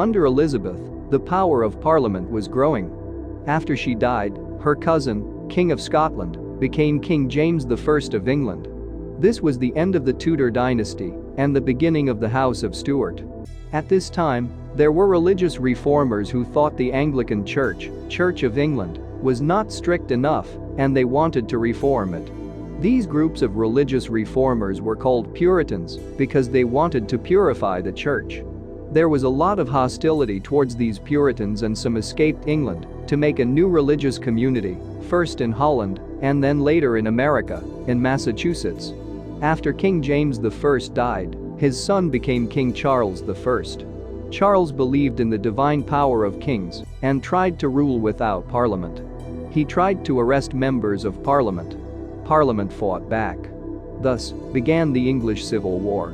Under Elizabeth, the power of Parliament was growing. After she died, her cousin, King of Scotland, became King James I of England. This was the end of the Tudor dynasty and the beginning of the House of Stuart. At this time, there were religious reformers who thought the Anglican Church, Church of England, was not strict enough, and they wanted to reform it. These groups of religious reformers were called Puritans because they wanted to purify the church. There was a lot of hostility towards these Puritans, and some escaped England to make a new religious community, first in Holland and then later in America, in Massachusetts. After King James I died, his son became King Charles I. Charles believed in the divine power of kings and tried to rule without Parliament. He tried to arrest members of Parliament. Parliament fought back. Thus began the English Civil War.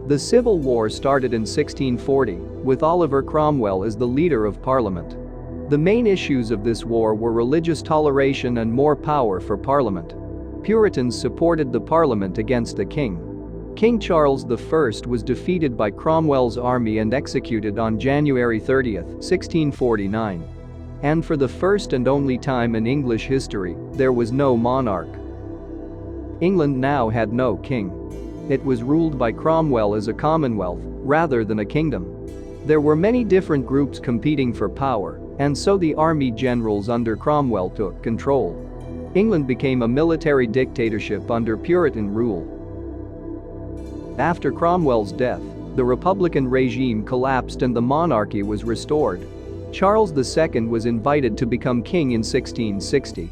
The Civil War started in 1640, with Oliver Cromwell as the leader of Parliament. The main issues of this war were religious toleration and more power for Parliament. Puritans supported the Parliament against the king. King Charles I was defeated by Cromwell's army and executed on January 30, 1649. And for the first and only time in English history, there was no monarch. England now had no king. It was ruled by Cromwell as a commonwealth rather than a kingdom. There were many different groups competing for power, and so the army generals under Cromwell took control. England became a military dictatorship under Puritan rule. After Cromwell's death, the Republican regime collapsed and the monarchy was restored. Charles II was invited to become king in 1660.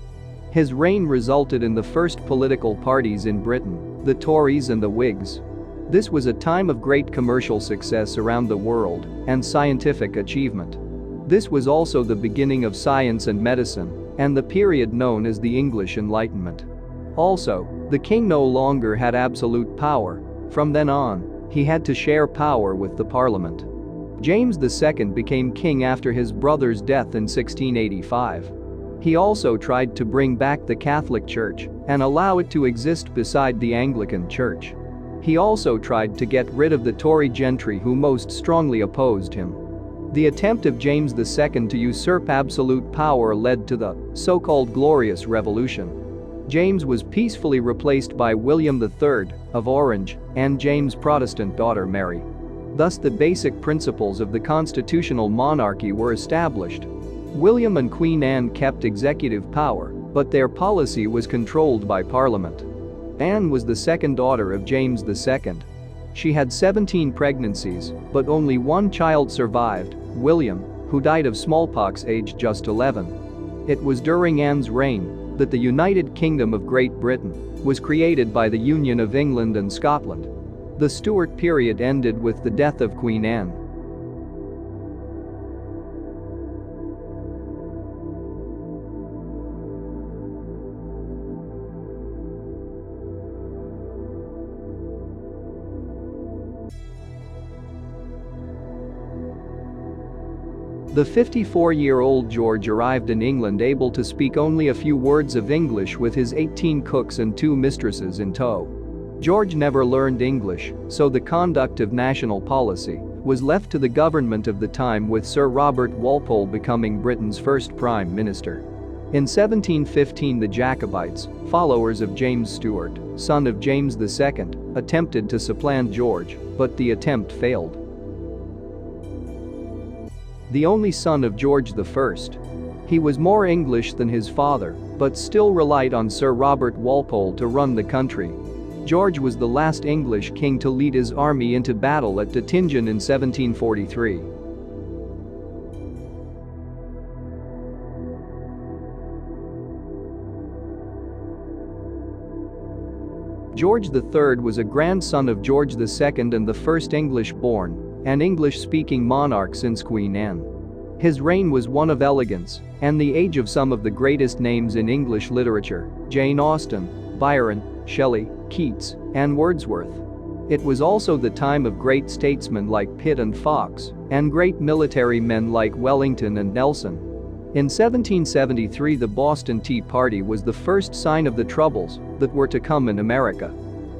His reign resulted in the first political parties in Britain, the Tories and the Whigs. This was a time of great commercial success around the world and scientific achievement. This was also the beginning of science and medicine, and the period known as the English Enlightenment. Also, the king no longer had absolute power. From then on, he had to share power with the Parliament. James II became king after his brother's death in 1685. He also tried to bring back the Catholic Church and allow it to exist beside the Anglican Church. He also tried to get rid of the Tory gentry who most strongly opposed him. The attempt of James II to usurp absolute power led to the so-called Glorious Revolution. James was peacefully replaced by William III of Orange and James' Protestant daughter Mary. Thus the basic principles of the constitutional monarchy were established. William and Queen Anne kept executive power, but their policy was controlled by Parliament. Anne was the second daughter of James II. She had 17 pregnancies, but only one child survived, William, who died of smallpox aged just 11. It was during Anne's reign that the United Kingdom of Great Britain was created by the Union of England and Scotland. The Stuart period ended with the death of Queen Anne. The 54-year-old George arrived in England able to speak only a few words of English with his 18 cooks and 2 mistresses in tow. George never learned English, so the conduct of national policy was left to the government of the time, with Sir Robert Walpole becoming Britain's first Prime Minister. In 1715, the Jacobites, followers of James Stuart, son of James II, attempted to supplant George, but the attempt failed. The only son of George I, he was more English than his father, but still relied on Sir Robert Walpole to run the country. George was the last English king to lead his army into battle at Dettingen in 1743. George III was a grandson of George II and the first English-born and English-speaking monarch since Queen Anne. His reign was one of elegance and the age of some of the greatest names in English literature: Jane Austen, Byron, Shelley, Keats, and Wordsworth. It was also the time of great statesmen like Pitt and Fox, and great military men like Wellington and Nelson. In 1773, the Boston Tea Party was the first sign of the troubles that were to come in America.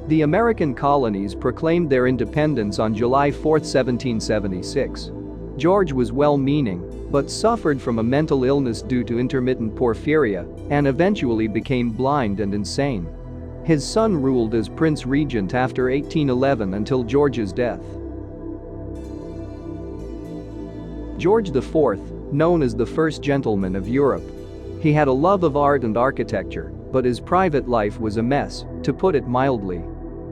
The American colonies proclaimed their independence on July 4, 1776. George was well-meaning, but suffered from a mental illness due to intermittent porphyria and eventually became blind and insane. His son ruled as Prince Regent after 1811 until George's death. George IV, known as the First Gentleman of Europe. He had a love of art and architecture, but his private life was a mess, to put it mildly.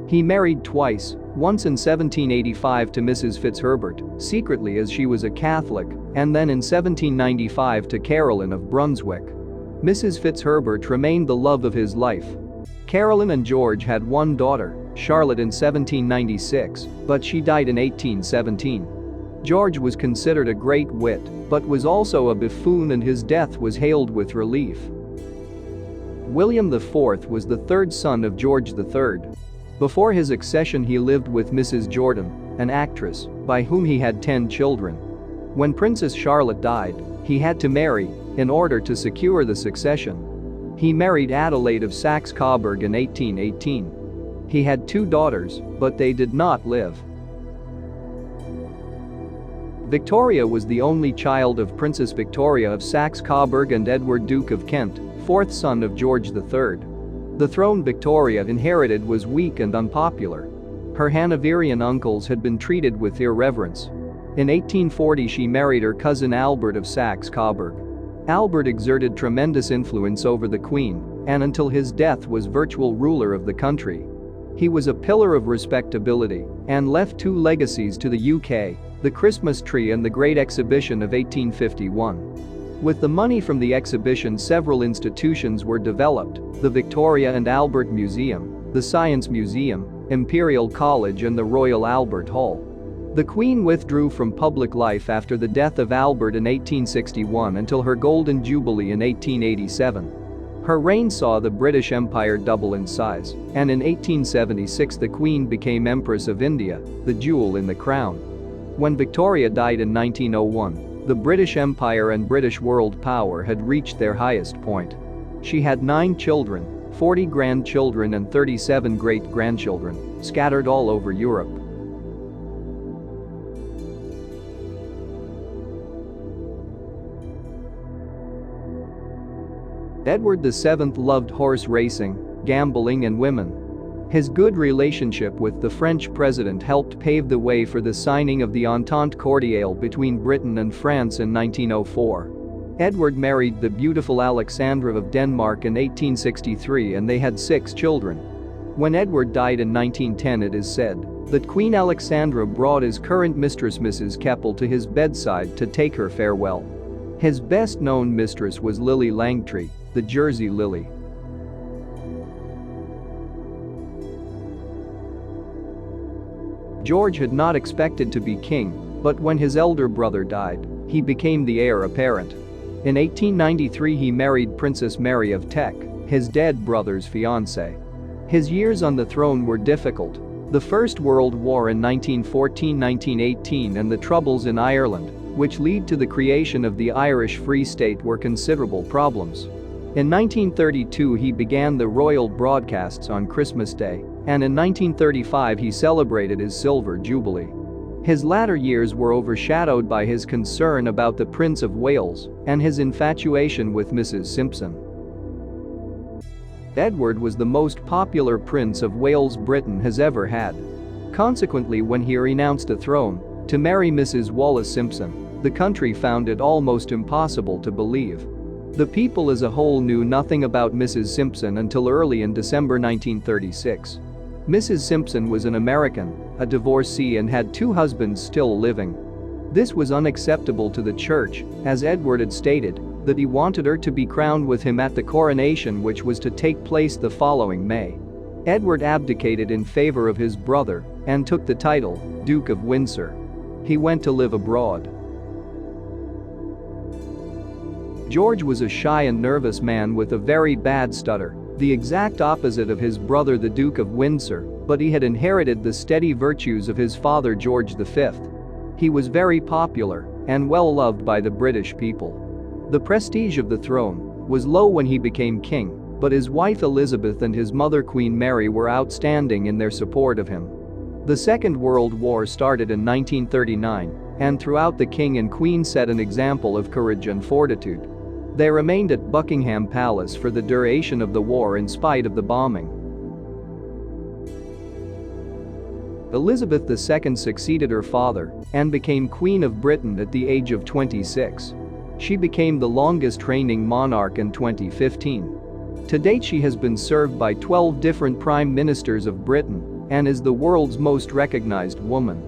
He married twice, once in 1785 to Mrs. Fitzherbert, secretly as she was a Catholic, and then in 1795 to Caroline of Brunswick. Mrs. Fitzherbert remained the love of his life. Caroline and George had one daughter, Charlotte, in 1796, but she died in 1817. George was considered a great wit, but was also a buffoon, and his death was hailed with relief. William IV was the third son of George III. Before his accession, he lived with Mrs. Jordan, an actress, by whom he had 10 children. When Princess Charlotte died, he had to marry in order to secure the succession. He married Adelaide of Saxe-Coburg in 1818. He had 2 daughters, but they did not live. Victoria was the only child of Princess Victoria of Saxe-Coburg and Edward, Duke of Kent, 4th son of George III. The throne Victoria inherited was weak and unpopular. Her Hanoverian uncles had been treated with irreverence. In 1840 she married her cousin Albert of Saxe-Coburg. Albert exerted tremendous influence over the Queen, and until his death was virtual ruler of the country. He was a pillar of respectability and left 2 legacies to the UK, the Christmas tree and the Great Exhibition of 1851. With the money from the exhibition, several institutions were developed: the Victoria and Albert Museum, the Science Museum, Imperial College and the Royal Albert Hall. The Queen withdrew from public life after the death of Albert in 1861 until her Golden Jubilee in 1887. Her reign saw the British Empire double in size, and in 1876 the Queen became Empress of India, the jewel in the crown. When Victoria died in 1901, the British Empire and British world power had reached their highest point. She had 9 children, 40 grandchildren and 37 great-grandchildren, scattered all over Europe. Edward VII loved horse racing, gambling and women. His good relationship with the French president helped pave the way for the signing of the Entente Cordiale between Britain and France in 1904. Edward married the beautiful Alexandra of Denmark in 1863 and they had 6 children. When Edward died in 1910, it is said that Queen Alexandra brought his current mistress Mrs. Keppel to his bedside to take her farewell. His best-known mistress was Lily Langtry, the Jersey Lily. George had not expected to be king, but when his elder brother died, he became the heir apparent. In 1893 he married Princess Mary of Teck, his dead brother's fiancée. His years on the throne were difficult. The First World War in 1914-1918 and the Troubles in Ireland, which led to the creation of the Irish Free State, were considerable problems. In 1932 he began the royal broadcasts on Christmas Day, and in 1935 he celebrated his Silver Jubilee. His latter years were overshadowed by his concern about the Prince of Wales and his infatuation with Mrs. Simpson. Edward was the most popular Prince of Wales Britain has ever had. Consequently, when he renounced the throne to marry Mrs. Wallis Simpson, the country found it almost impossible to believe. The people as a whole knew nothing about Mrs. Simpson until early in December 1936. Mrs. Simpson was an American, a divorcee, and had 2 husbands still living. This was unacceptable to the church, as Edward had stated that he wanted her to be crowned with him at the coronation, which was to take place the following May. Edward abdicated in favor of his brother and took the title Duke of Windsor. He went to live abroad. George was a shy and nervous man with a very bad stutter, the exact opposite of his brother the Duke of Windsor, but he had inherited the steady virtues of his father George V. He was very popular and well loved by the British people. The prestige of the throne was low when he became king, But his wife Elizabeth and his mother Queen Mary were outstanding in their support of him. The Second World War started in 1939, and throughout the King and Queen set an example of courage and fortitude. They remained at Buckingham Palace for the duration of the war in spite of the bombing. Elizabeth II succeeded her father and became Queen of Britain at the age of 26. She became the longest reigning monarch in 2015. To date, she has been served by 12 different prime ministers of Britain and is the world's most recognized woman.